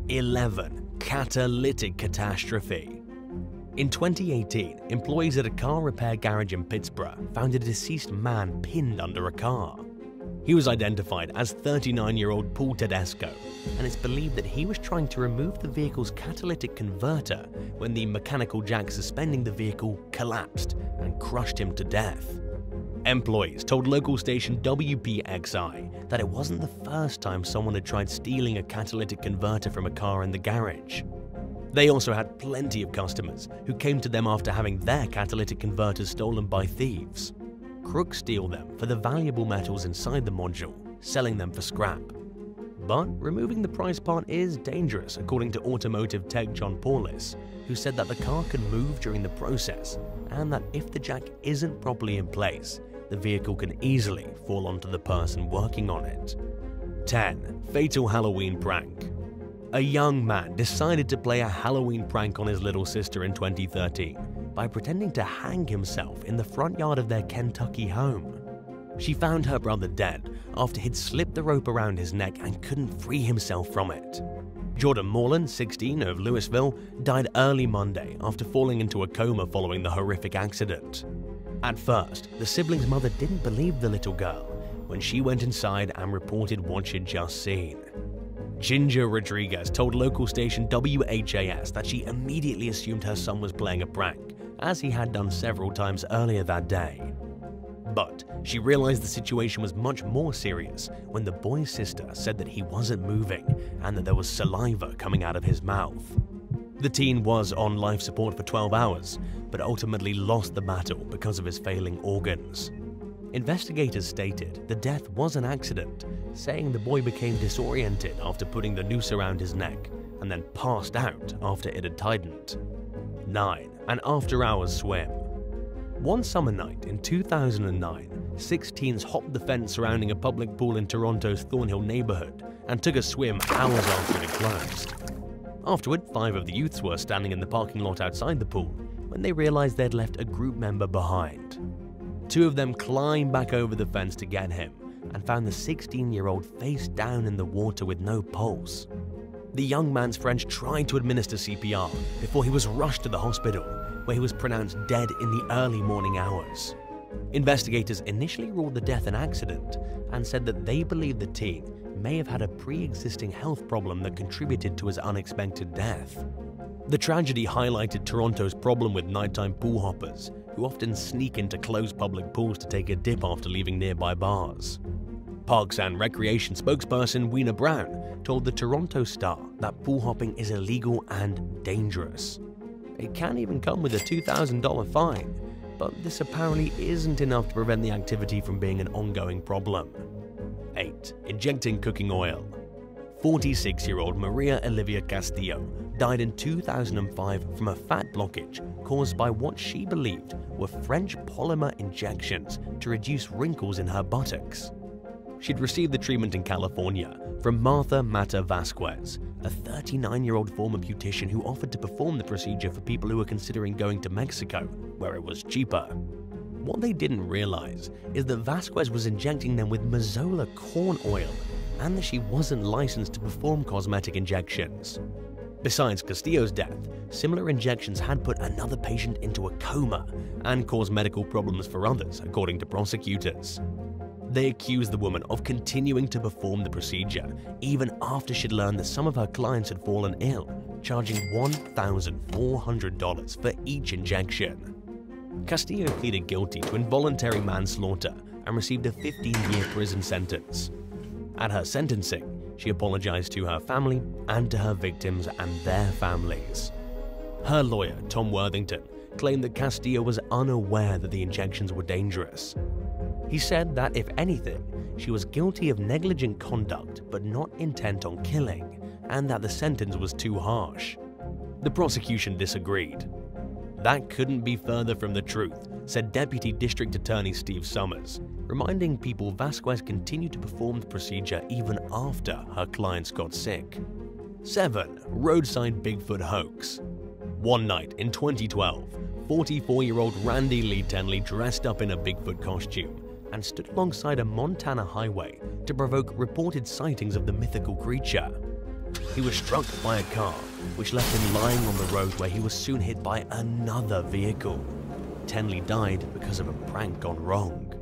11. Catalytic catastrophe. In 2018, employees at a car repair garage in Pittsburgh found a deceased man pinned under a car. He was identified as 39-year-old Paul Tedesco, and it's believed that he was trying to remove the vehicle's catalytic converter when the mechanical jack suspending the vehicle collapsed and crushed him to death. Employees told local station WPXI that it wasn't the first time someone had tried stealing a catalytic converter from a car in the garage. They also had plenty of customers who came to them after having their catalytic converters stolen by thieves. Crooks steal them for the valuable metals inside the module, selling them for scrap. But removing the prize part is dangerous, according to automotive tech John Paulus, who said that the car can move during the process and that if the jack isn't properly in place, the vehicle can easily fall onto the person working on it. 10. Fatal Halloween prank. A young man decided to play a Halloween prank on his little sister in 2013 by pretending to hang himself in the front yard of their Kentucky home. She found her brother dead after he'd slipped the rope around his neck and couldn't free himself from it. Jordan Morland, 16, of Louisville, died early Monday after falling into a coma following the horrific accident. At first, the siblings' mother didn't believe the little girl when she went inside and reported what she'd just seen. Ginger Rodriguez told local station WHAS that she immediately assumed her son was playing a prank, as he had done several times earlier that day. But she realized the situation was much more serious when the boy's sister said that he wasn't moving and that there was saliva coming out of his mouth. The teen was on life support for 12 hours, but ultimately lost the battle because of his failing organs. Investigators stated the death was an accident, saying the boy became disoriented after putting the noose around his neck and then passed out after it had tightened. 9. An after-hours swim. One summer night in 2009, 6 teens hopped the fence surrounding a public pool in Toronto's Thornhill neighborhood and took a swim hours after it closed. Afterward, 5 of the youths were standing in the parking lot outside the pool when they realized they'd left a group member behind. 2 of them climbed back over the fence to get him and found the 16-year-old face down in the water with no pulse. The young man's friends tried to administer CPR before he was rushed to the hospital, where he was pronounced dead in the early morning hours. Investigators initially ruled the death an accident and said that they believed the teen may have had a pre-existing health problem that contributed to his unexpected death. The tragedy highlighted Toronto's problem with nighttime pool hoppers, who often sneak into closed public pools to take a dip after leaving nearby bars. Parks and Recreation spokesperson Weena Brown told the Toronto Star that pool hopping is illegal and dangerous. It can even come with a $2,000 fine, but this apparently isn't enough to prevent the activity from being an ongoing problem. 8. Injecting cooking oil. 46-year-old Maria Olivia Castillo died in 2005 from a fat blockage caused by what she believed were French polymer injections to reduce wrinkles in her buttocks. She'd received the treatment in California from Martha Mata Vasquez, a 39-year-old former beautician who offered to perform the procedure for people who were considering going to Mexico, where it was cheaper. What they didn't realize is that Vasquez was injecting them with Mazola corn oil and that she wasn't licensed to perform cosmetic injections. Besides Castillo's death, similar injections had put another patient into a coma and caused medical problems for others, according to prosecutors. They accused the woman of continuing to perform the procedure even after she'd learned that some of her clients had fallen ill, charging $1,400 for each injection. Castillo pleaded guilty to involuntary manslaughter and received a 15-year prison sentence. At her sentencing, she apologized to her family and to her victims and their families. Her lawyer, Tom Worthington, claimed that Castillo was unaware that the injections were dangerous. He said that, if anything, she was guilty of negligent conduct but not intent on killing, and that the sentence was too harsh. The prosecution disagreed. "That couldn't be further from the truth," said Deputy District Attorney Steve Summers, reminding people Vasquez continued to perform the procedure even after her clients got sick. 7. Roadside Bigfoot hoax. One night in 2012, 44-year-old Randy Lee Tenley dressed up in a Bigfoot costume and stood alongside a Montana highway to provoke reported sightings of the mythical creature. He was struck by a car, which left him lying on the road where he was soon hit by another vehicle. Tenley died because of a prank gone wrong.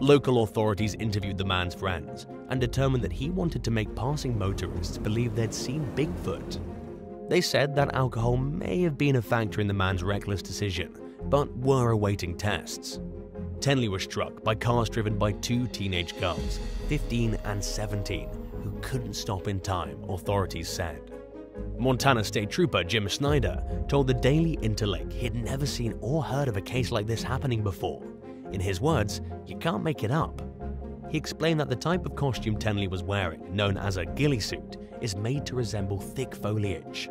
Local authorities interviewed the man's friends and determined that he wanted to make passing motorists believe they'd seen Bigfoot. They said that alcohol may have been a factor in the man's reckless decision, but were awaiting tests. Tenley was struck by cars driven by two teenage girls, 15 and 17, who couldn't stop in time, authorities said. Montana State Trooper Jim Snyder told the Daily Interlake he'd never seen or heard of a case like this happening before. In his words, "You can't make it up." He explained that the type of costume Tenley was wearing, known as a ghillie suit, is made to resemble thick foliage.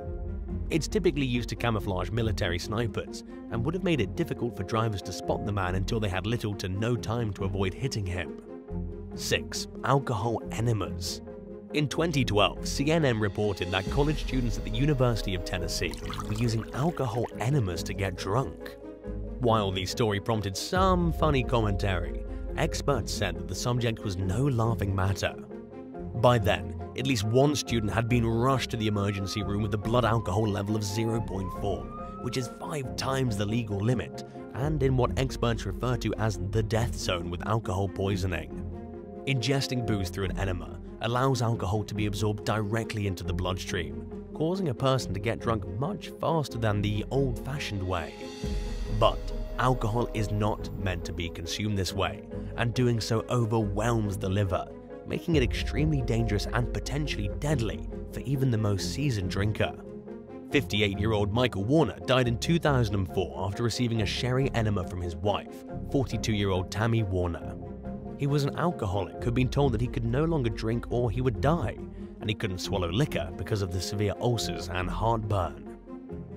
It's typically used to camouflage military snipers and would have made it difficult for drivers to spot the man until they had little to no time to avoid hitting him. 6. Alcohol enemas. In 2012, CNN reported that college students at the University of Tennessee were using alcohol enemas to get drunk. While the story prompted some funny commentary, experts said that the subject was no laughing matter. By then, at least one student had been rushed to the emergency room with a blood alcohol level of 0.4, which is 5 times the legal limit, and in what experts refer to as the death zone with alcohol poisoning. Ingesting booze through an enema allows alcohol to be absorbed directly into the bloodstream, causing a person to get drunk much faster than the old-fashioned way. But alcohol is not meant to be consumed this way, and doing so overwhelms the liver, making it extremely dangerous and potentially deadly for even the most seasoned drinker. 58-year-old Michael Warner died in 2004 after receiving a sherry enema from his wife, 42-year-old Tammy Warner. He was an alcoholic who'd been told that he could no longer drink or he would die, and he couldn't swallow liquor because of the severe ulcers and heartburn.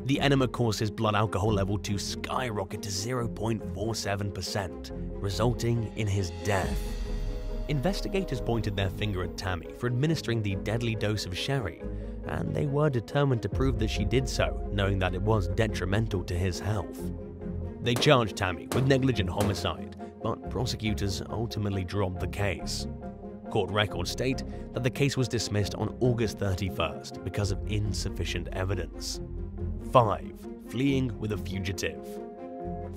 The enema caused his blood alcohol level to skyrocket to 0.47%, resulting in his death. Investigators pointed their finger at Tammy for administering the deadly dose of sherry, and they were determined to prove that she did so, knowing that it was detrimental to his health. They charged Tammy with negligent homicide, but prosecutors ultimately dropped the case. Court records state that the case was dismissed on August 31st because of insufficient evidence. 5. Fleeing with a fugitive.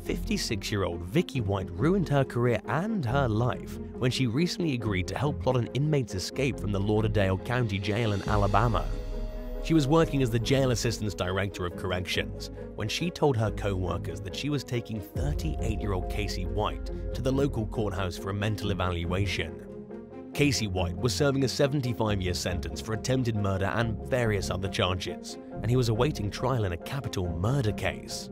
56-year-old Vicky White ruined her career and her life when she recently agreed to help plot an inmate's escape from the Lauderdale County Jail in Alabama. She was working as the jail assistance director of corrections when she told her co-workers that she was taking 38-year-old Casey White to the local courthouse for a mental evaluation. Casey White was serving a 75-year sentence for attempted murder and various other charges, and he was awaiting trial in a capital murder case.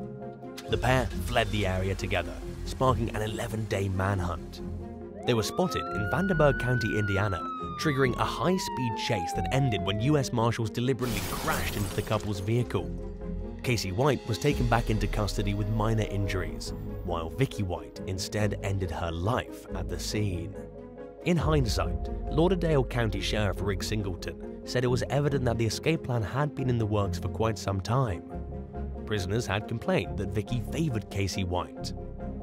The pair fled the area together, sparking an 11-day manhunt. They were spotted in Vanderburgh County, Indiana, triggering a high-speed chase that ended when U.S. Marshals deliberately crashed into the couple's vehicle. Casey White was taken back into custody with minor injuries, while Vicky White instead ended her life at the scene. In hindsight, Lauderdale County Sheriff Rick Singleton said it was evident that the escape plan had been in the works for quite some time. Prisoners had complained that Vicky favored Casey White.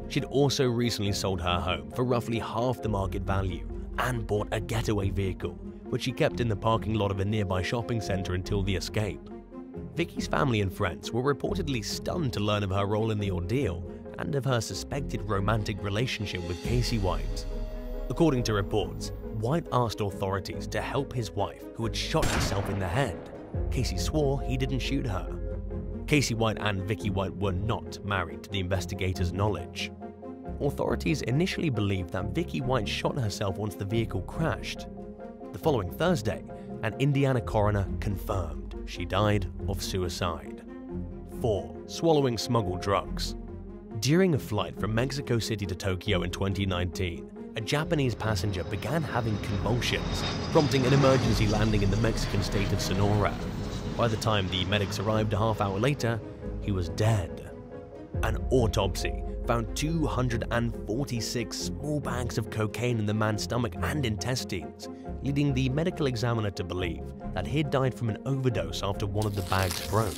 She'd also recently sold her home for roughly half the market value and bought a getaway vehicle, which she kept in the parking lot of a nearby shopping center until the escape. Vicky's family and friends were reportedly stunned to learn of her role in the ordeal and of her suspected romantic relationship with Casey White. According to reports, White asked authorities to help his wife, who had shot herself in the head. Casey swore he didn't shoot her. Casey White and Vicky White were not married to the investigators' knowledge. Authorities initially believed that Vicky White shot herself once the vehicle crashed. The following Thursday, an Indiana coroner confirmed she died of suicide. 4. Swallowing smuggled drugs. During a flight from Mexico City to Tokyo in 2019, a Japanese passenger began having convulsions, prompting an emergency landing in the Mexican state of Sonora. By the time the medics arrived a half-hour later, he was dead. An autopsy found 246 small bags of cocaine in the man's stomach and intestines, leading the medical examiner to believe that he had died from an overdose after one of the bags broke.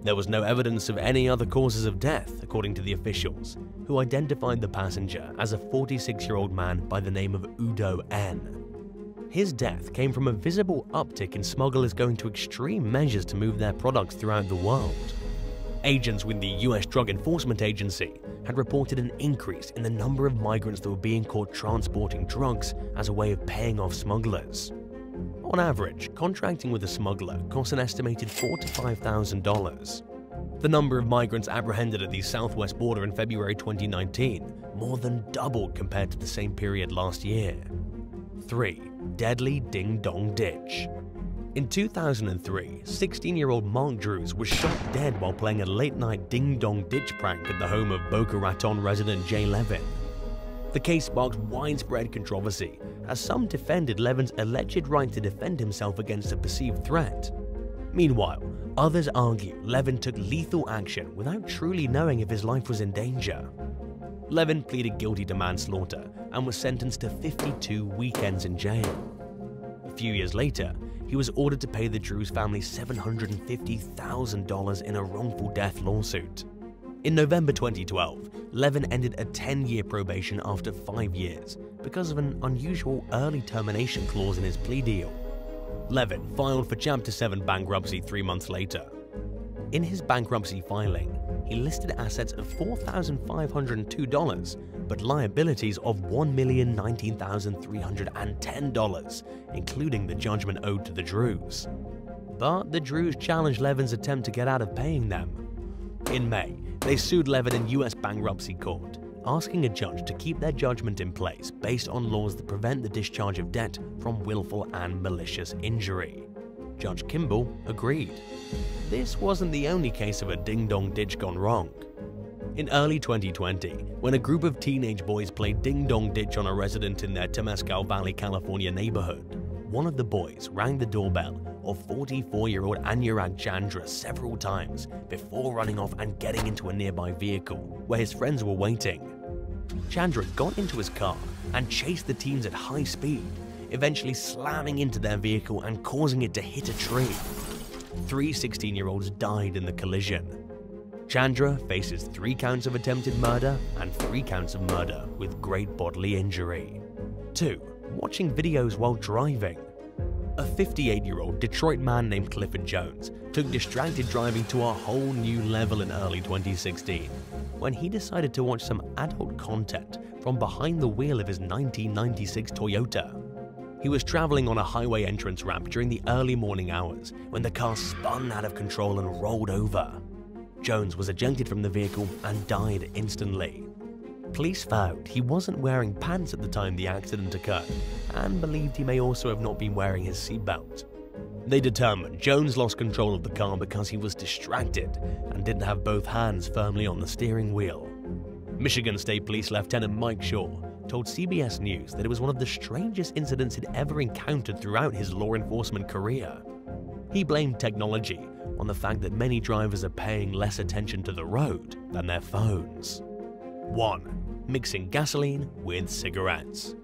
There was no evidence of any other causes of death, according to the officials, who identified the passenger as a 46-year-old man by the name of Udo N. His death came from a visible uptick in smugglers going to extreme measures to move their products throughout the world. Agents with the US Drug Enforcement Agency had reported an increase in the number of migrants that were being caught transporting drugs as a way of paying off smugglers. On average, contracting with a smuggler costs an estimated $4,000 to $5,000. The number of migrants apprehended at the southwest border in February 2019 more than doubled compared to the same period last year. 3. Deadly Ding-Dong Ditch. In 2003, 16-year-old Mark Drews was shot dead while playing a late-night ding-dong ditch prank at the home of Boca Raton resident Jay Levin. The case sparked widespread controversy, as some defended Levin's alleged right to defend himself against a perceived threat. Meanwhile, others argue Levin took lethal action without truly knowing if his life was in danger. Levin pleaded guilty to manslaughter and was sentenced to 52 weekends in jail. A few years later, he was ordered to pay the Drews family $750,000 in a wrongful death lawsuit. In November 2012, Levin ended a 10-year probation after 5 years because of an unusual early termination clause in his plea deal. Levin filed for Chapter 7 bankruptcy 3 months later. In his bankruptcy filing, he listed assets of $4,502, but liabilities of $1,019,310, including the judgment owed to the Drews. But the Drews challenged Levin's attempt to get out of paying them. In May, they sued Levin in US bankruptcy court, asking a judge to keep their judgment in place based on laws that prevent the discharge of debt from willful and malicious injury. Judge Kimball agreed. This wasn't the only case of a ding-dong ditch gone wrong. In early 2020, when a group of teenage boys played ding-dong ditch on a resident in their Temescal Valley, California neighborhood, one of the boys rang the doorbell of 44-year-old Anurag Chandra several times before running off and getting into a nearby vehicle where his friends were waiting. Chandra got into his car and chased the teens at high speed, eventually slamming into their vehicle and causing it to hit a tree. 3 16-year-olds died in the collision. Chandra faces 3 counts of attempted murder and 3 counts of murder with great bodily injury. 2. Watching videos while driving. A 58-year-old Detroit man named Clifford Jones took distracted driving to a whole new level in early 2016 when he decided to watch some adult content from behind the wheel of his 1996 Toyota. He was traveling on a highway entrance ramp during the early morning hours when the car spun out of control and rolled over. Jones was ejected from the vehicle and died instantly. Police found he wasn't wearing pants at the time the accident occurred and believed he may also have not been wearing his seatbelt. They determined Jones lost control of the car because he was distracted and didn't have both hands firmly on the steering wheel. Michigan State Police Lieutenant Mike Shaw told CBS News that it was one of the strangest incidents he'd ever encountered throughout his law enforcement career. He blamed technology on the fact that many drivers are paying less attention to the road than their phones. 1. Mixing gasoline with cigarettes.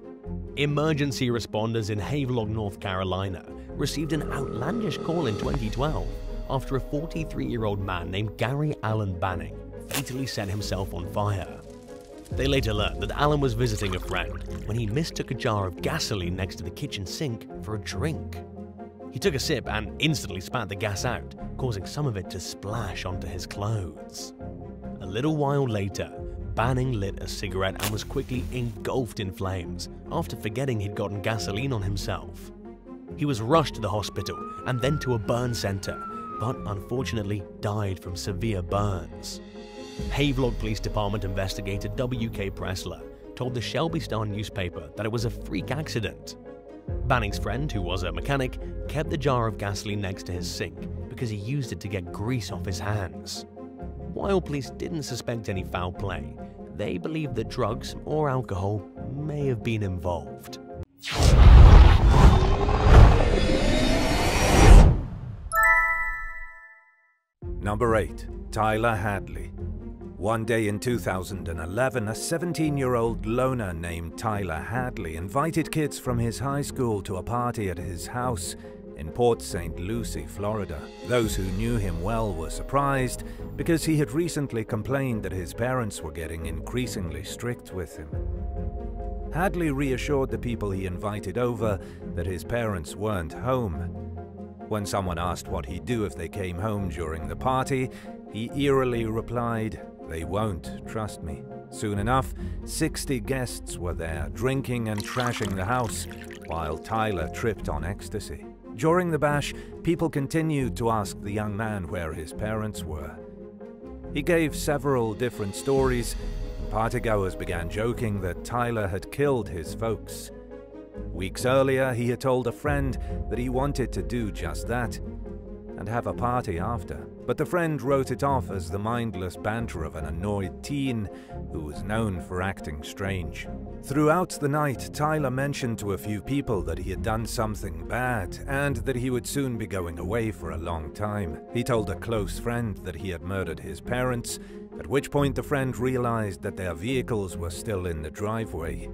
Emergency responders in Havelock, North Carolina received an outlandish call in 2012 after a 43-year-old man named Gary Allen Banning fatally set himself on fire. They later learned that Allen was visiting a friend when he mistook a jar of gasoline next to the kitchen sink for a drink. He took a sip and instantly spat the gas out, causing some of it to splash onto his clothes. A little while later, Banning lit a cigarette and was quickly engulfed in flames after forgetting he'd gotten gasoline on himself. He was rushed to the hospital and then to a burn center, but unfortunately died from severe burns. Havelock Police Department investigator W.K. Pressler told the Shelby Star newspaper that it was a freak accident. Banning's friend, who was a mechanic, kept the jar of gasoline next to his sink because he used it to get grease off his hands. While police didn't suspect any foul play, they believed that drugs or alcohol may have been involved. Number 8. Tyler Hadley. One day in 2011, a 17-year-old loner named Tyler Hadley invited kids from his high school to a party at his house in Port St. Lucie, Florida. Those who knew him well were surprised because he had recently complained that his parents were getting increasingly strict with him. Hadley reassured the people he invited over that his parents weren't home. When someone asked what he'd do if they came home during the party, he eerily replied, "They won't, trust me." Soon enough, 60 guests were there, drinking and trashing the house, while Tyler tripped on ecstasy. During the bash, people continued to ask the young man where his parents were. He gave several different stories, and partygoers began joking that Tyler had killed his folks. Weeks earlier, he had told a friend that he wanted to do just that, and have a party after. But the friend wrote it off as the mindless banter of an annoyed teen who was known for acting strange. Throughout the night, Tyler mentioned to a few people that he had done something bad and that he would soon be going away for a long time. He told a close friend that he had murdered his parents, at which point the friend realized that their vehicles were still in the driveway.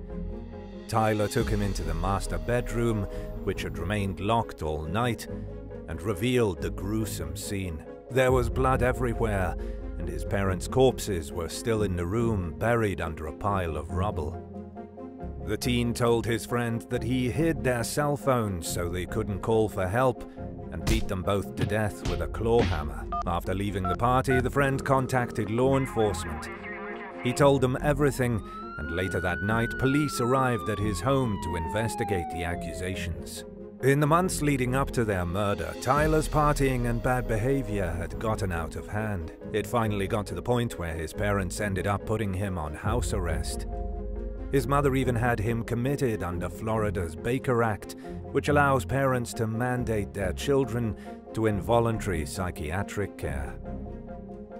Tyler took him into the master bedroom, which had remained locked all night, and revealed the gruesome scene. There was blood everywhere, and his parents' corpses were still in the room, buried under a pile of rubble. The teen told his friend that he hid their cell phones so they couldn't call for help, and beat them both to death with a claw hammer. After leaving the party, the friend contacted law enforcement. He told them everything, and later that night, police arrived at his home to investigate the accusations. In the months leading up to their murder, Tyler's partying and bad behavior had gotten out of hand. It finally got to the point where his parents ended up putting him on house arrest. His mother even had him committed under Florida's Baker Act, which allows parents to mandate their children to involuntary psychiatric care.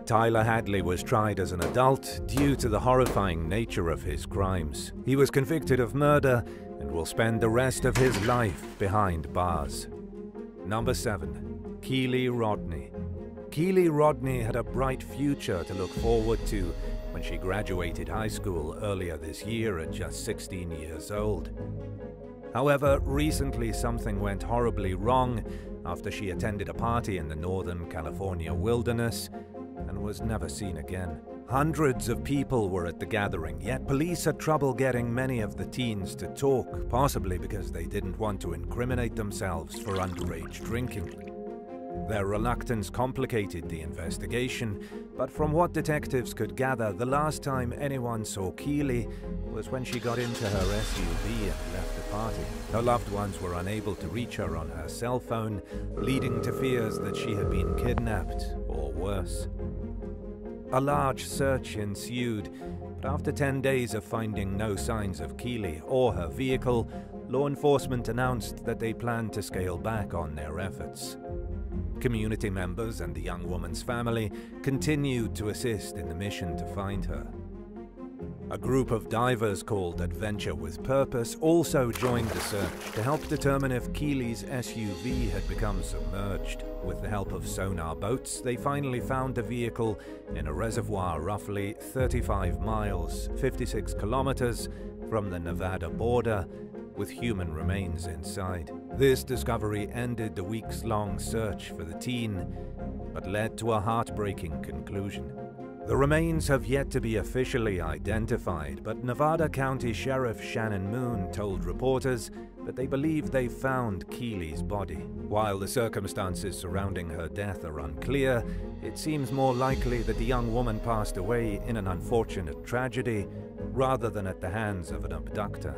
Tyler Hadley was tried as an adult due to the horrifying nature of his crimes. He was convicted of murder and will spend the rest of his life behind bars. Number 7. Keeley Rodney. Keeley Rodney had a bright future to look forward to when she graduated high school earlier this year at just 16 years old. However, recently something went horribly wrong after she attended a party in the Northern California wilderness and was never seen again. Hundreds of people were at the gathering, yet police had trouble getting many of the teens to talk, possibly because they didn't want to incriminate themselves for underage drinking. Their reluctance complicated the investigation, but from what detectives could gather, the last time anyone saw Keeley was when she got into her SUV and left the party. Her loved ones were unable to reach her on her cell phone, leading to fears that she had been kidnapped or worse. A large search ensued, but after 10 days of finding no signs of Keeley or her vehicle, law enforcement announced that they planned to scale back on their efforts. Community members and the young woman's family continued to assist in the mission to find her. A group of divers called Adventure with Purpose also joined the search to help determine if Keeley's SUV had become submerged. With the help of sonar boats, they finally found the vehicle in a reservoir roughly 35 miles, 56 kilometers from the Nevada border, with human remains inside. This discovery ended the weeks-long search for the teen, but led to a heartbreaking conclusion. The remains have yet to be officially identified, but Nevada County Sheriff Shannon Moon told reporters that they believe they found Keeley's body. While the circumstances surrounding her death are unclear, it seems more likely that the young woman passed away in an unfortunate tragedy rather than at the hands of an abductor.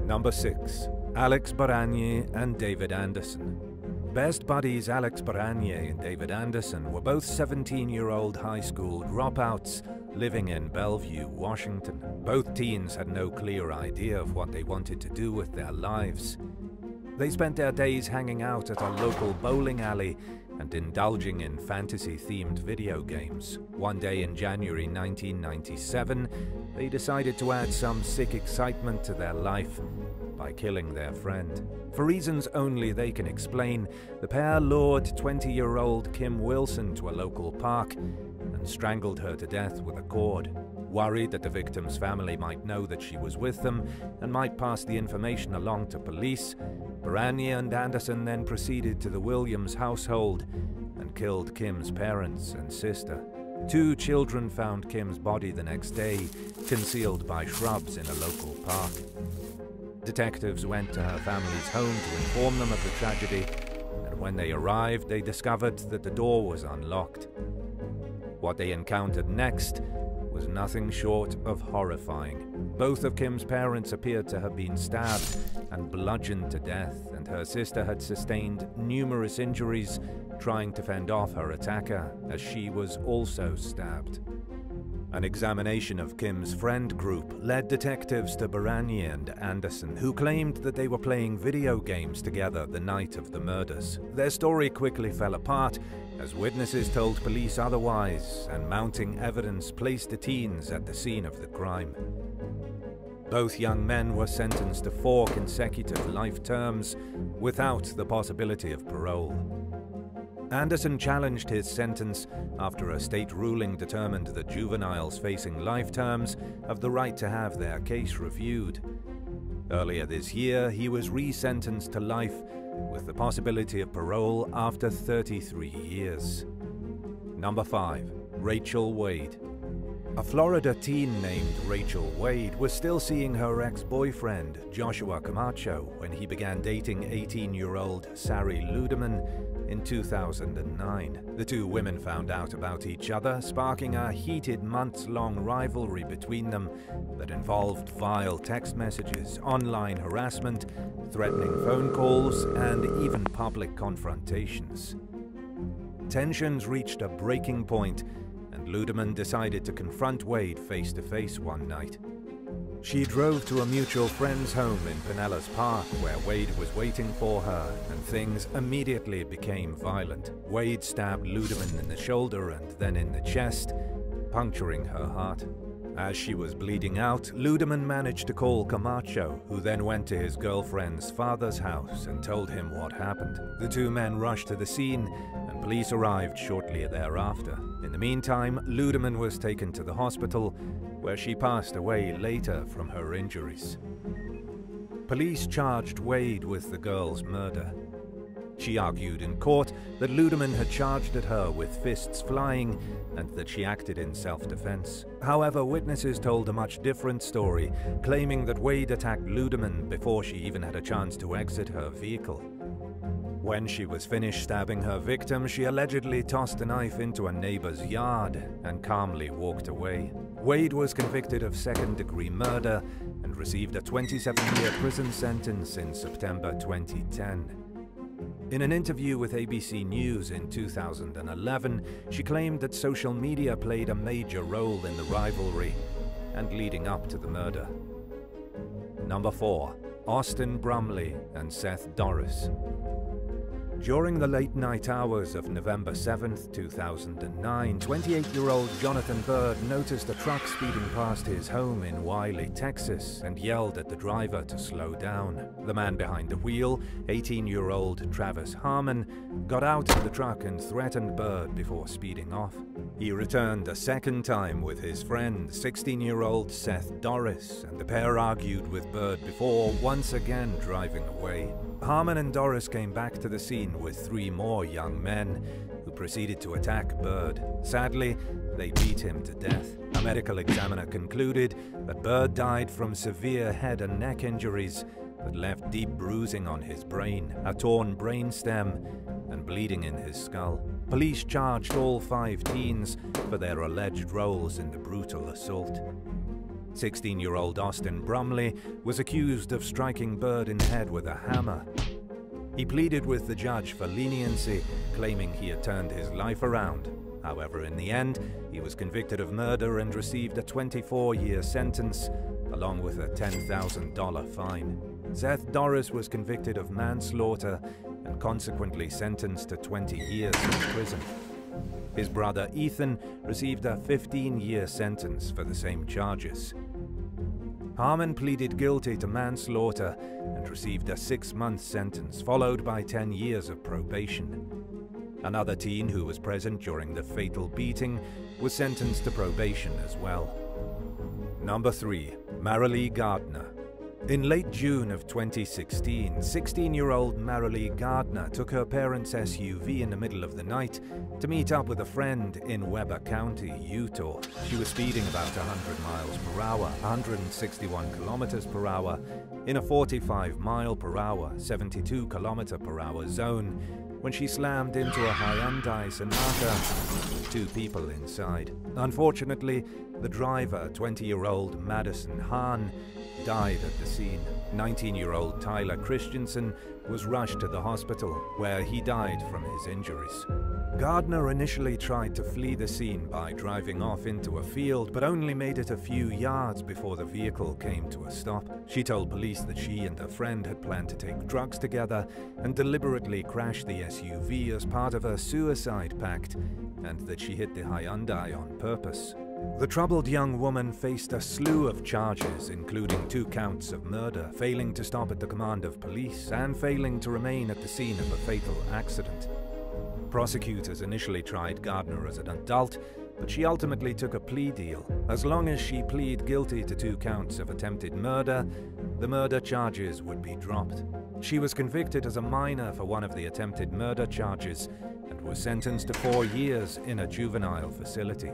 Number 6. Alex Baranier and David Anderson. Best buddies Alex Baranier and David Anderson were both 17-year-old high school dropouts living in Bellevue, Washington. Both teens had no clear idea of what they wanted to do with their lives. They spent their days hanging out at a local bowling alley and indulging in fantasy-themed video games. One day in January 1997, they decided to add some sick excitement to their life by killing their friend. For reasons only they can explain, the pair lured 20-year-old Kim Wilson to a local park and strangled her to death with a cord. Worried that the victim's family might know that she was with them and might pass the information along to police, Baranier and Anderson then proceeded to the Williams household and killed Kim's parents and sister. 2 children found Kim's body the next day, concealed by shrubs in a local park. Detectives went to her family's home to inform them of the tragedy, and when they arrived, they discovered that the door was unlocked. What they encountered next was nothing short of horrifying. Both of Kim's parents appeared to have been stabbed and bludgeoned to death, and her sister had sustained numerous injuries trying to fend off her attacker, as she was also stabbed. An examination of Kim's friend group led detectives to Baran and Anderson, who claimed that they were playing video games together the night of the murders. Their story quickly fell apart as witnesses told police otherwise, and mounting evidence placed the teens at the scene of the crime. Both young men were sentenced to 4 consecutive life terms without the possibility of parole. Anderson challenged his sentence after a state ruling determined that juveniles facing life terms have the right to have their case reviewed. Earlier this year, he was resentenced to life with the possibility of parole after 33 years. Number 5. Rachel Wade. A Florida teen named Rachel Wade was still seeing her ex-boyfriend, Joshua Camacho, when he began dating 18-year-old Sari Ludeman in 2009. The 2 women found out about each other, sparking a heated months-long rivalry between them that involved vile text messages, online harassment, threatening phone calls, and even public confrontations. Tensions reached a breaking point, and Ludeman decided to confront Wade face-to-face one night. She drove to a mutual friend's home in Pinellas Park, where Wade was waiting for her, and things immediately became violent. Wade stabbed Ludeman in the shoulder and then in the chest, puncturing her heart. As she was bleeding out, Ludeman managed to call Camacho, who then went to his girlfriend's father's house and told him what happened. The 2 men rushed to the scene, and police arrived shortly thereafter. In the meantime, Ludeman was taken to the hospital, where she passed away later from her injuries. Police charged Wade with the girl's murder. She argued in court that Ludeman had charged at her with fists flying and that she acted in self-defense. However, witnesses told a much different story, claiming that Wade attacked Ludeman before she even had a chance to exit her vehicle. When she was finished stabbing her victim, she allegedly tossed a knife into a neighbor's yard and calmly walked away. Wade was convicted of second-degree murder and received a 27-year prison sentence in September 2010. In an interview with ABC News in 2011, she claimed that social media played a major role in the rivalry and leading up to the murder. Number 4. Austin Brumley and Seth Doris. During the late-night hours of November 7, 2009, 28-year-old Jonathan Bird noticed a truck speeding past his home in Wiley, Texas, and yelled at the driver to slow down. The man behind the wheel, 18-year-old Travis Harmon, got out of the truck and threatened Bird before speeding off. He returned a second time with his friend, 16-year-old Seth Doris, and the pair argued with Bird before once again driving away. Harmon and Doris came back to the scene with 3 more young men, who proceeded to attack Bird. Sadly, they beat him to death. A medical examiner concluded that Bird died from severe head and neck injuries that left deep bruising on his brain, a torn brainstem, and bleeding in his skull. Police charged all 5 teens for their alleged roles in the brutal assault. 16-year-old Austin Brumley was accused of striking Bird in the head with a hammer. He pleaded with the judge for leniency, claiming he had turned his life around. However, in the end, he was convicted of murder and received a 24-year sentence, along with a $10,000 fine. Seth Doris was convicted of manslaughter and consequently sentenced to 20 years in prison. His brother Ethan received a 15-year sentence for the same charges. Harmon pleaded guilty to manslaughter and received a 6-month sentence, followed by 10 years of probation. Another teen who was present during the fatal beating was sentenced to probation as well. Number 3. Marley Gardner. In late June of 2016, 16-year-old Marley Gardner took her parents' SUV in the middle of the night to meet up with a friend in Weber County, Utah. She was speeding about 100 miles per hour, 161 kilometers per hour, in a 45 mile per hour, 72 kilometer per hour zone when she slammed into a Hyundai Sonata with 2 people inside. Unfortunately, the driver, 20-year-old Madison Hahn, died at the scene. 19-year-old Tyler Christensen was rushed to the hospital, where he died from his injuries. Gardner initially tried to flee the scene by driving off into a field, but only made it a few yards before the vehicle came to a stop. She told police that she and her friend had planned to take drugs together and deliberately crashed the SUV as part of a suicide pact, and that she hit the Hyundai on purpose. The troubled young woman faced a slew of charges, including 2 counts of murder, failing to stop at the command of police, and failing to remain at the scene of a fatal accident. Prosecutors initially tried Gardner as an adult, but she ultimately took a plea deal. As long as she pleaded guilty to 2 counts of attempted murder, the murder charges would be dropped. She was convicted as a minor for one of the attempted murder charges and was sentenced to 4 years in a juvenile facility.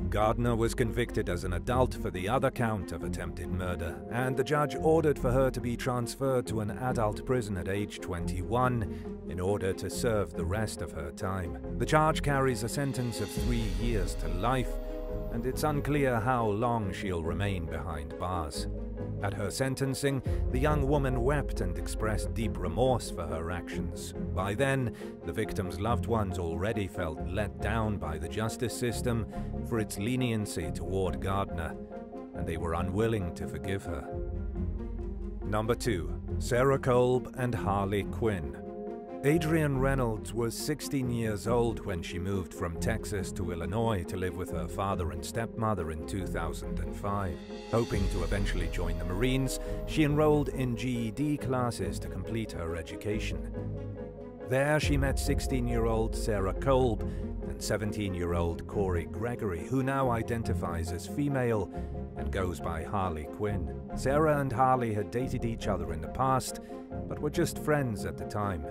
Gardner was convicted as an adult for the other count of attempted murder, and the judge ordered for her to be transferred to an adult prison at age 21 in order to serve the rest of her time. The charge carries a sentence of 3 years to life, and it's unclear how long she'll remain behind bars. At her sentencing, the young woman wept and expressed deep remorse for her actions. By then, the victim's loved ones already felt let down by the justice system for its leniency toward Gardner, and they were unwilling to forgive her. Number 2. Sarah Kolb and Harley Quinn. Adrienne Reynolds was 16 years old when she moved from Texas to Illinois to live with her father and stepmother in 2005. Hoping to eventually join the Marines, she enrolled in GED classes to complete her education. There she met 16-year-old Sarah Kolb and 17-year-old Corey Gregory, who now identifies as female and goes by Harley Quinn. Sarah and Harley had dated each other in the past, but were just friends at the time.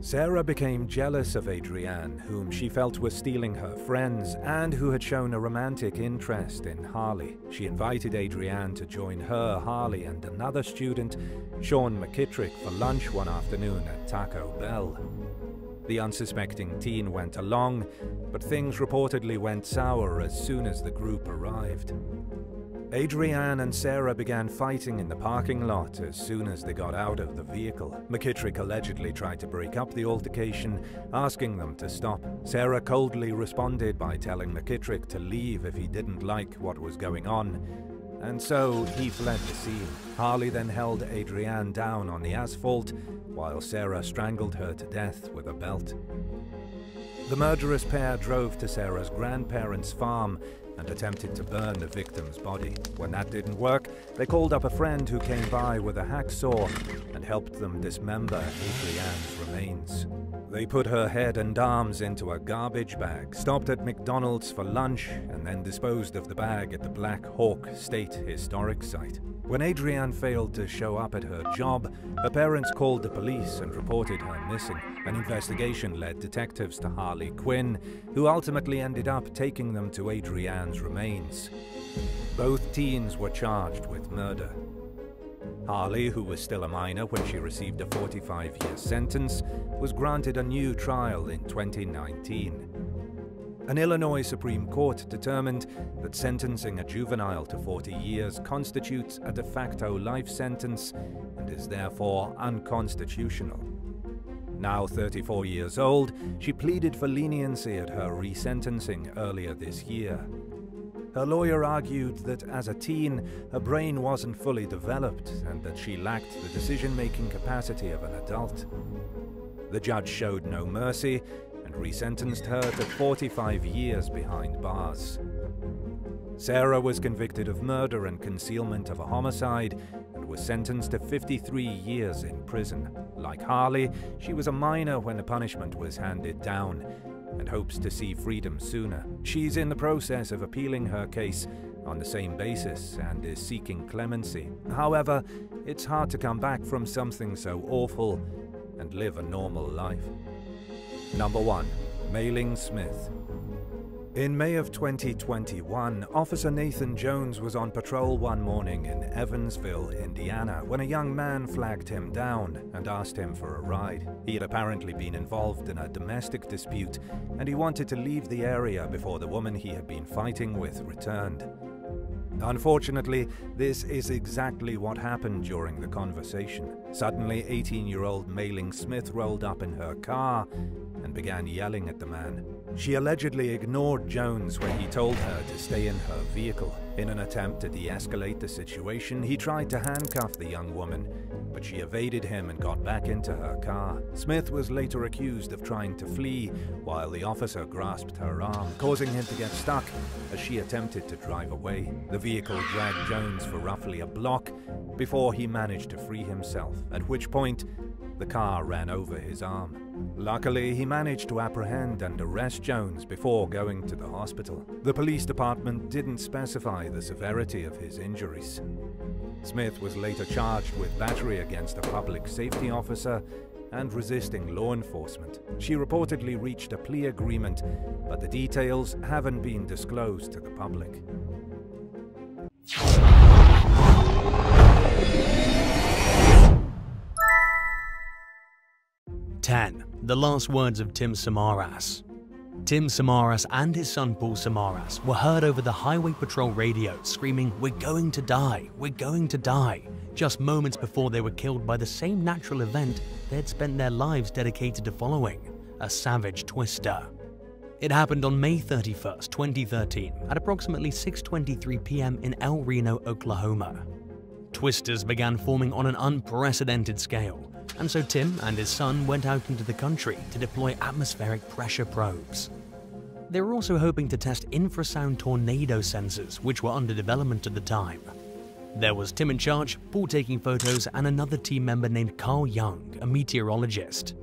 Sarah became jealous of Adrienne, whom she felt was stealing her friends and who had shown a romantic interest in Harley. She invited Adrienne to join her, Harley, and another student, Sean McKittrick, for lunch one afternoon at Taco Bell. The unsuspecting teen went along, but things reportedly went sour as soon as the group arrived. Adrienne and Sarah began fighting in the parking lot as soon as they got out of the vehicle. McKittrick allegedly tried to break up the altercation, asking them to stop. Sarah coldly responded by telling McKittrick to leave if he didn't like what was going on, and so he fled the scene. Harley then held Adrienne down on the asphalt, while Sarah strangled her to death with a belt. The murderous pair drove to Sarah's grandparents' farm and attempted to burn the victim's body. When that didn't work, they called up a friend who came by with a hacksaw and helped them dismember Adrienne's remains. They put her head and arms into a garbage bag, stopped at McDonald's for lunch, and then disposed of the bag at the Black Hawk State Historic Site. When Adrienne failed to show up at her job, her parents called the police and reported her missing. An investigation led detectives to Harley Quinn, who ultimately ended up taking them to Adrienne's remains. Both teens were charged with murder. Harley, who was still a minor when she received a 45-year sentence, was granted a new trial in 2019. An Illinois Supreme Court determined that sentencing a juvenile to 40 years constitutes a de facto life sentence and is therefore unconstitutional. Now 34 years old, she pleaded for leniency at her resentencing earlier this year. Her lawyer argued that as a teen, her brain wasn't fully developed and that she lacked the decision-making capacity of an adult. The judge showed no mercy and resentenced her to 45 years behind bars. Sarah was convicted of murder and concealment of a homicide and was sentenced to 53 years in prison. Like Harley, she was a minor when the punishment was handed down and hopes to see freedom sooner. She's in the process of appealing her case, on the same basis and is seeking clemency. However, it's hard to come back from something so awful and live a normal life. Number 1. Mailing Smith. In May of 2021, Officer Nathan Jones was on patrol one morning in Evansville, Indiana, when a young man flagged him down and asked him for a ride. He had apparently been involved in a domestic dispute, and he wanted to leave the area before the woman he had been fighting with returned. Unfortunately, this is exactly what happened during the conversation. Suddenly, 18-year-old Mailing Smith rolled up in her car and began yelling at the man. She allegedly ignored Jones when he told her to stay in her vehicle. In an attempt to de-escalate the situation, he tried to handcuff the young woman, but she evaded him and got back into her car. Smith was later accused of trying to flee while the officer grasped her arm, causing him to get stuck as she attempted to drive away. The vehicle dragged Jones for roughly a block before he managed to free himself, at which point the car ran over his arm. Luckily, he managed to apprehend and arrest Jones before going to the hospital. The police department didn't specify the severity of his injuries. Smith was later charged with battery against a public safety officer and resisting law enforcement. She reportedly reached a plea agreement, but the details haven't been disclosed to the public. 10. The last words of Tim Samaras. Tim Samaras and his son Paul Samaras were heard over the highway patrol radio screaming, "We're going to die, we're going to die," just moments before they were killed by the same natural event they'd spent their lives dedicated to following, a savage twister. It happened on May 31st, 2013 at approximately 6:23 p.m. in El Reno, Oklahoma. Twisters began forming on an unprecedented scale, and so Tim and his son went out into the country to deploy atmospheric pressure probes. They were also hoping to test infrasound tornado sensors, which were under development at the time. There was Tim in charge, Paul taking photos, and another team member named Carl Young, a meteorologist.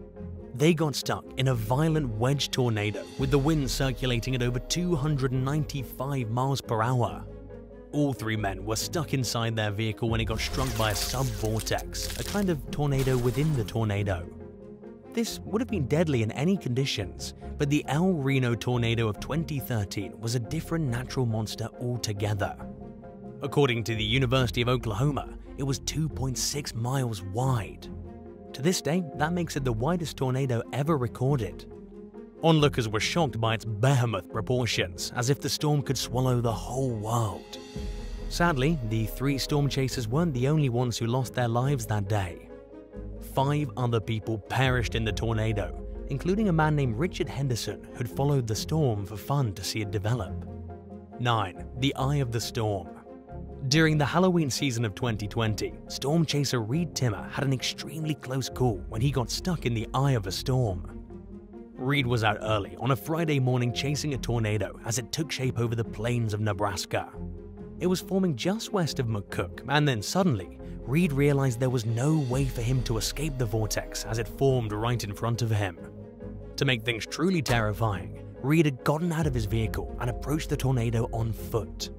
They got stuck in a violent wedge tornado with the wind circulating at over 295 miles per hour. All three men were stuck inside their vehicle when it got struck by a sub-vortex, a kind of tornado within the tornado. This would have been deadly in any conditions, but the El Reno tornado of 2013 was a different natural monster altogether. According to the University of Oklahoma, it was 2.6 miles wide. To this day, that makes it the widest tornado ever recorded. Onlookers were shocked by its behemoth proportions, as if the storm could swallow the whole world. Sadly, the three storm chasers weren't the only ones who lost their lives that day. 5 other people perished in the tornado, including a man named Richard Henderson who'd followed the storm for fun to see it develop. 9. The Eye of the Storm. During the Halloween season of 2020, storm chaser Reed Timmer had an extremely close call when he got stuck in the eye of a storm. Reed was out early on a Friday morning chasing a tornado as it took shape over the plains of Nebraska. It was forming just west of McCook, and then suddenly, Reed realized there was no way for him to escape the vortex as it formed right in front of him. To make things truly terrifying, Reed had gotten out of his vehicle and approached the tornado on foot.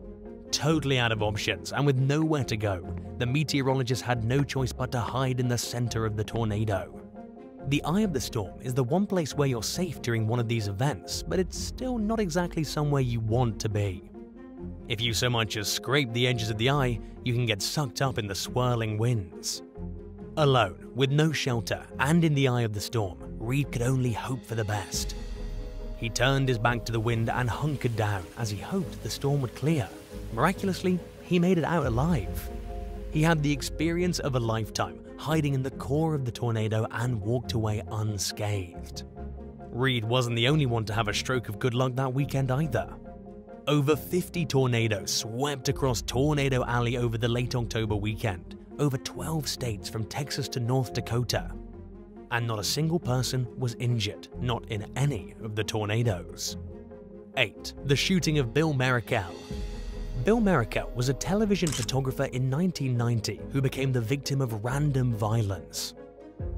Totally out of options and with nowhere to go, the meteorologist had no choice but to hide in the center of the tornado. The eye of the storm is the one place where you're safe during one of these events, but it's still not exactly somewhere you want to be. If you so much as scrape the edges of the eye, you can get sucked up in the swirling winds. Alone, with no shelter, and in the eye of the storm, Reed could only hope for the best. He turned his back to the wind and hunkered down as he hoped the storm would clear. Miraculously, he made it out alive. He had the experience of a lifetime, hiding in the core of the tornado, and walked away unscathed. Reed wasn't the only one to have a stroke of good luck that weekend either. Over 50 tornadoes swept across Tornado Alley over the late October weekend, over 12 states from Texas to North Dakota. And not a single person was injured, not in any of the tornadoes. 8. The shooting of Bill Merrickell. Bill Merrickell was a television photographer in 1990 who became the victim of random violence.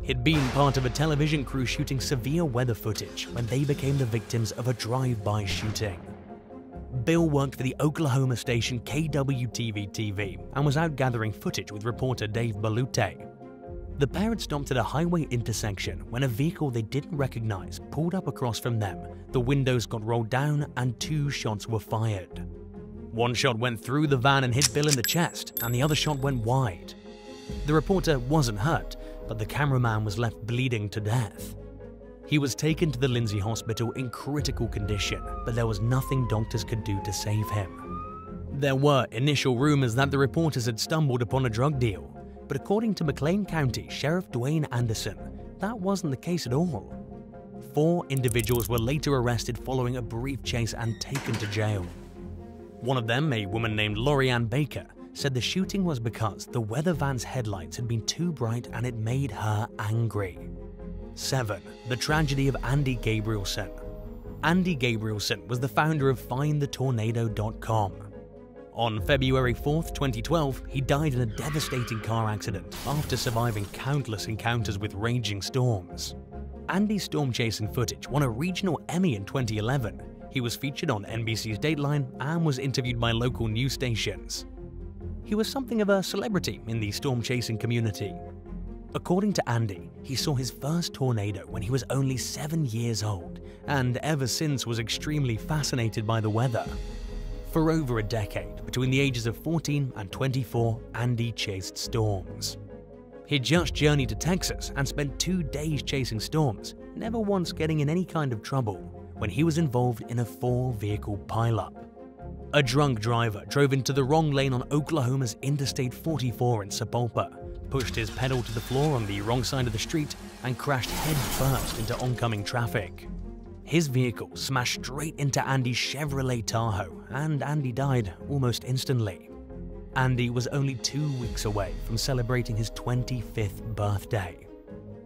He'd been part of a television crew shooting severe weather footage when they became the victims of a drive-by shooting. Bill worked for the Oklahoma station KWTV-TV and was out gathering footage with reporter Dave Balute. The pair had stopped at a highway intersection when a vehicle they didn't recognize pulled up across from them. The windows got rolled down and 2 shots were fired. One shot went through the van and hit Bill in the chest, and the other shot went wide. The reporter wasn't hurt, but the cameraman was left bleeding to death. He was taken to the Lindsay Hospital in critical condition, but there was nothing doctors could do to save him. There were initial rumors that the reporters had stumbled upon a drug deal, but according to McLean County Sheriff Dwayne Anderson, that wasn't the case at all. 4 individuals were later arrested following a brief chase and taken to jail. One of them, a woman named Lorianne Baker, said the shooting was because the weather van's headlights had been too bright and it made her angry. 7. The tragedy of Andy Gabrielson. Andy Gabrielson was the founder of FindTheTornado.com. On February 4, 2012, he died in a devastating car accident after surviving countless encounters with raging storms. Andy's storm-chasing footage won a regional Emmy in 2011. He was featured on NBC's Dateline and was interviewed by local news stations. He was something of a celebrity in the storm-chasing community. According to Andy, he saw his first tornado when he was only 7 years old, and ever since was extremely fascinated by the weather. For over a decade, between the ages of 14 and 24, Andy chased storms. He'd just journeyed to Texas and spent 2 days chasing storms, never once getting in any kind of trouble, when he was involved in a 4-vehicle pileup. A drunk driver drove into the wrong lane on Oklahoma's Interstate 44 in Sapulpa, pushed his pedal to the floor on the wrong side of the street, and crashed headfirst into oncoming traffic. His vehicle smashed straight into Andy's Chevrolet Tahoe, and Andy died almost instantly. Andy was only 2 weeks away from celebrating his 25th birthday.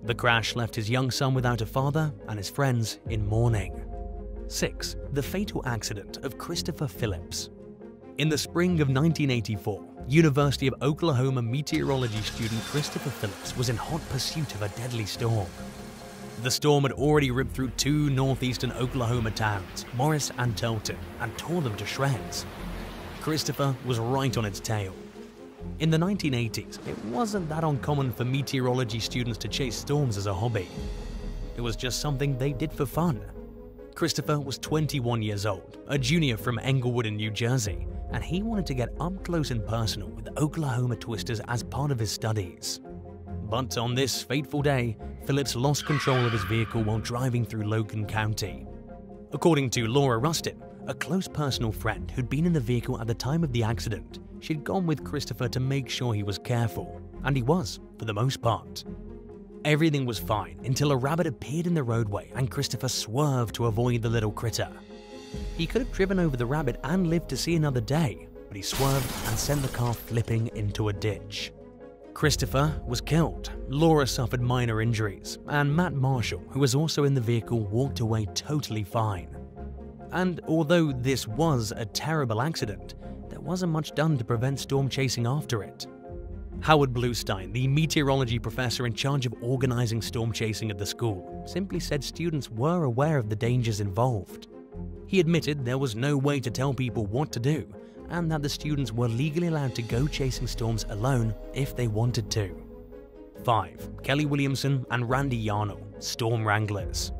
The crash left his young son without a father and his friends in mourning. 6. The fatal accident of Christopher Phillips. In the spring of 1984, University of Oklahoma meteorology student Christopher Phillips was in hot pursuit of a deadly storm. The storm had already ripped through 2 northeastern Oklahoma towns, Morris and Tilton, and tore them to shreds. Christopher was right on its tail. In the 1980s, it wasn't that uncommon for meteorology students to chase storms as a hobby. It was just something they did for fun. Christopher was 21 years old, a junior from Englewood in New Jersey, and he wanted to get up close and personal with Oklahoma twisters as part of his studies. But on this fateful day, Phillips lost control of his vehicle while driving through Logan County. According to Laura Rustin, a close personal friend who'd been in the vehicle at the time of the accident, she'd gone with Christopher to make sure he was careful, and he was, for the most part. Everything was fine until a rabbit appeared in the roadway and Christopher swerved to avoid the little critter. He could have driven over the rabbit and lived to see another day, but he swerved and sent the car flipping into a ditch. Christopher was killed, Laura suffered minor injuries, and Matt Marshall, who was also in the vehicle, walked away totally fine. And although this was a terrible accident, there wasn't much done to prevent storm chasing after it. Howard Bluestein, the meteorology professor in charge of organizing storm chasing at the school, simply said students were aware of the dangers involved. He admitted there was no way to tell people what to do, and that the students were legally allowed to go chasing storms alone if they wanted to. 5. Kelly Williamson and Randy Yano, Storm Wranglers.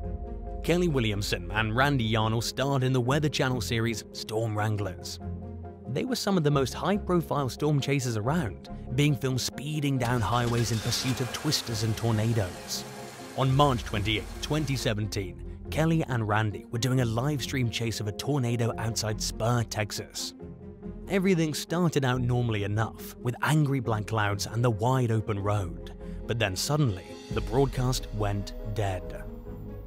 Kelly Williamson and Randy Yano starred in the Weather Channel series Storm Wranglers. They were some of the most high-profile storm chasers around, being filmed speeding down highways in pursuit of twisters and tornadoes. On March 28, 2017, Kelly and Randy were doing a live-stream chase of a tornado outside Spur, Texas. Everything started out normally enough, with angry black clouds and the wide-open road, but then suddenly, the broadcast went dead.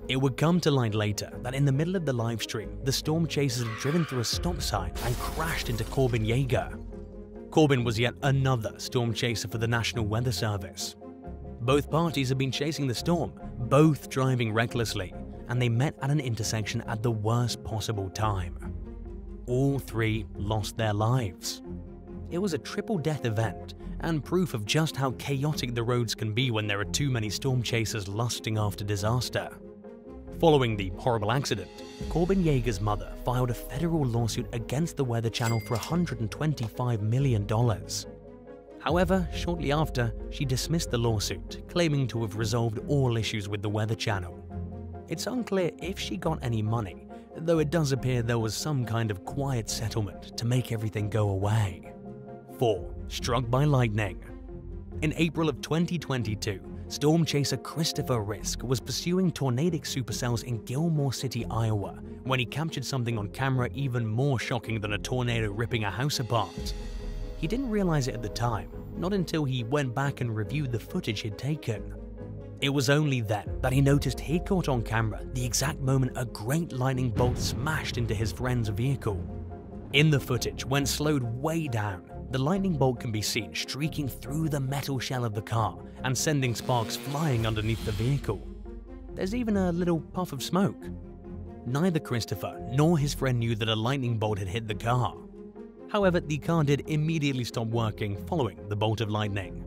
It would come to light later that in the middle of the live stream, the storm chasers had driven through a stop sign and crashed into Corbin Yeager. Corbin was yet another storm chaser for the National Weather Service. Both parties had been chasing the storm, both driving recklessly, and they met at an intersection at the worst possible time. All 3 lost their lives. It was a triple death event, and proof of just how chaotic the roads can be when there are too many storm chasers lusting after disaster. Following the horrible accident, Corbin Yeager's mother filed a federal lawsuit against the Weather Channel for $125 million. However, shortly after, she dismissed the lawsuit, claiming to have resolved all issues with the Weather Channel. It's unclear if she got any money, though it does appear there was some kind of quiet settlement to make everything go away. 4. Struck by lightning. In April of 2022, storm chaser Christopher Risk was pursuing tornadic supercells in Gilmore City, Iowa, when he captured something on camera even more shocking than a tornado ripping a house apart. He didn't realize it at the time, not until he went back and reviewed the footage he'd taken. It was only then that he noticed he caught on camera the exact moment a great lightning bolt smashed into his friend's vehicle. In the footage, when slowed way down, the lightning bolt can be seen streaking through the metal shell of the car and sending sparks flying underneath the vehicle. There's even a little puff of smoke. Neither Christopher nor his friend knew that a lightning bolt had hit the car. However, the car did immediately stop working following the bolt of lightning.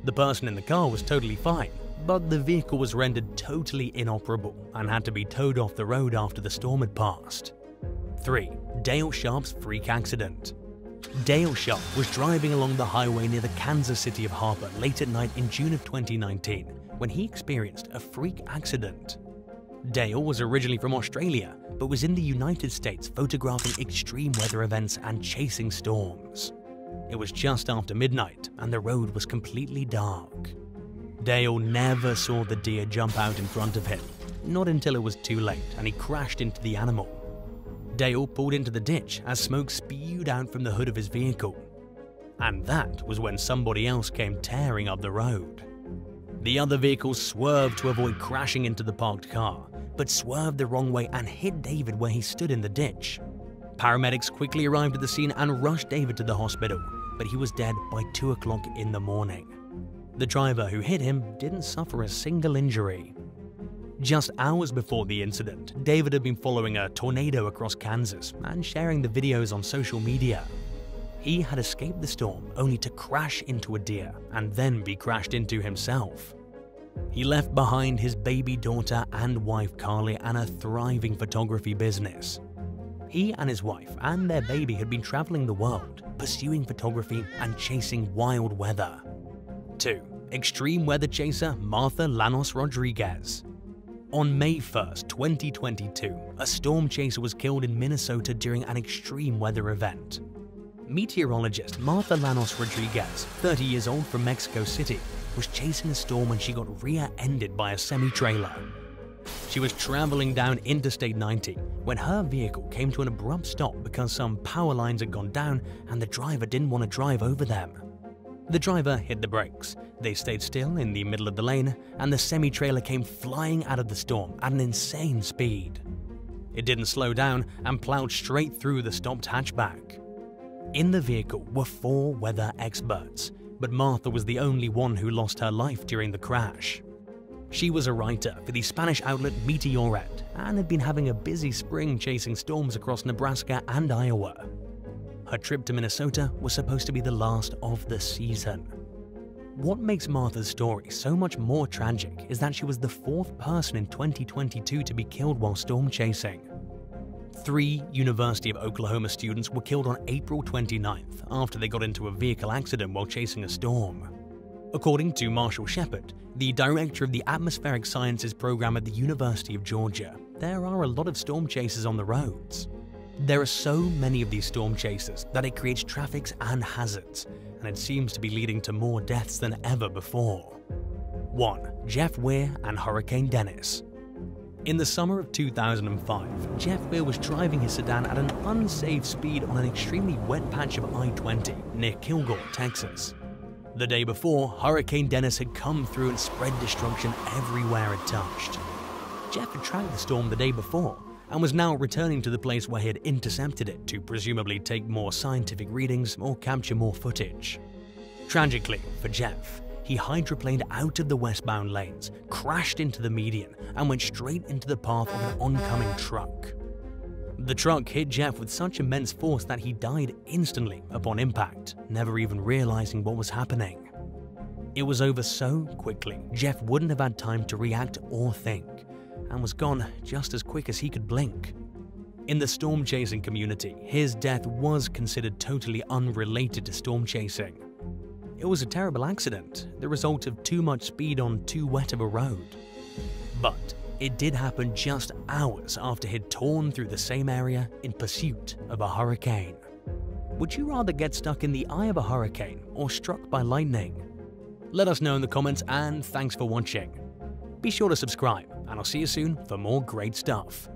The person in the car was totally fine, but the vehicle was rendered totally inoperable and had to be towed off the road after the storm had passed. 3. Dale Sharp's freak accident. Dale Sharp was driving along the highway near the Kansas City of Harper late at night in June of 2019 when he experienced a freak accident. Dale was originally from Australia, but was in the United States photographing extreme weather events and chasing storms. It was just after midnight and the road was completely dark. Dale never saw the deer jump out in front of him, not until it was too late and he crashed into the animal. Dale pulled into the ditch as smoke spewed out from the hood of his vehicle. And that was when somebody else came tearing up the road. The other vehicle swerved to avoid crashing into the parked car, but swerved the wrong way and hit David where he stood in the ditch. Paramedics quickly arrived at the scene and rushed David to the hospital, but he was dead by 2 o'clock in the morning. The driver who hit him didn't suffer a single injury. Just hours before the incident, David had been following a tornado across Kansas and sharing the videos on social media. He had escaped the storm only to crash into a deer and then be crashed into himself. He left behind his baby daughter and wife Carly and a thriving photography business. He and his wife and their baby had been traveling the world, pursuing photography and chasing wild weather. 2. Extreme weather chaser Martha Llanos Rodriguez. On May 1st, 2022, a storm chaser was killed in Minnesota during an extreme weather event. Meteorologist Martha Llanos Rodriguez, 30 years old from Mexico City, was chasing a storm when she got rear-ended by a semi-trailer. She was traveling down Interstate 90 when her vehicle came to an abrupt stop because some power lines had gone down and the driver didn't want to drive over them. The driver hit the brakes, they stayed still in the middle of the lane, and the semi-trailer came flying out of the storm at an insane speed. It didn't slow down and plowed straight through the stopped hatchback. In the vehicle were 4 weather experts, but Martha was the only one who lost her life during the crash. She was a writer for the Spanish outlet Meteoret and had been having a busy spring chasing storms across Nebraska and Iowa. Her trip to Minnesota was supposed to be the last of the season. What makes Martha's story so much more tragic is that she was the 4th person in 2022 to be killed while storm chasing. 3 University of Oklahoma students were killed on April 29th after they got into a vehicle accident while chasing a storm. According to Marshall Shepard, the director of the Atmospheric Sciences program at the University of Georgia, there are a lot of storm chasers on the roads. There are so many of these storm chasers that it creates traffic and hazards, and it seems to be leading to more deaths than ever before. 1. Jeff Weir and Hurricane Dennis. In the summer of 2005, Jeff Weir was driving his sedan at an unsafe speed on an extremely wet patch of I-20 near Kilgore, Texas. The day before, Hurricane Dennis had come through and spread destruction everywhere it touched. Jeff had tracked the storm the day before, and was now returning to the place where he had intercepted it to presumably take more scientific readings or capture more footage. Tragically for Jeff, he hydroplaned out of the westbound lanes, crashed into the median, and went straight into the path of an oncoming truck. The truck hit Jeff with such immense force that he died instantly upon impact, never even realizing what was happening. It was over so quickly, Jeff wouldn't have had time to react or think, and was gone just as quick as he could blink. In the storm chasing community, his death was considered totally unrelated to storm chasing. It was a terrible accident, the result of too much speed on too wet of a road. But it did happen just hours after he'd torn through the same area in pursuit of a hurricane. Would you rather get stuck in the eye of a hurricane or struck by lightning? Let us know in the comments, and thanks for watching. Be sure to subscribe, and I'll see you soon for more great stuff.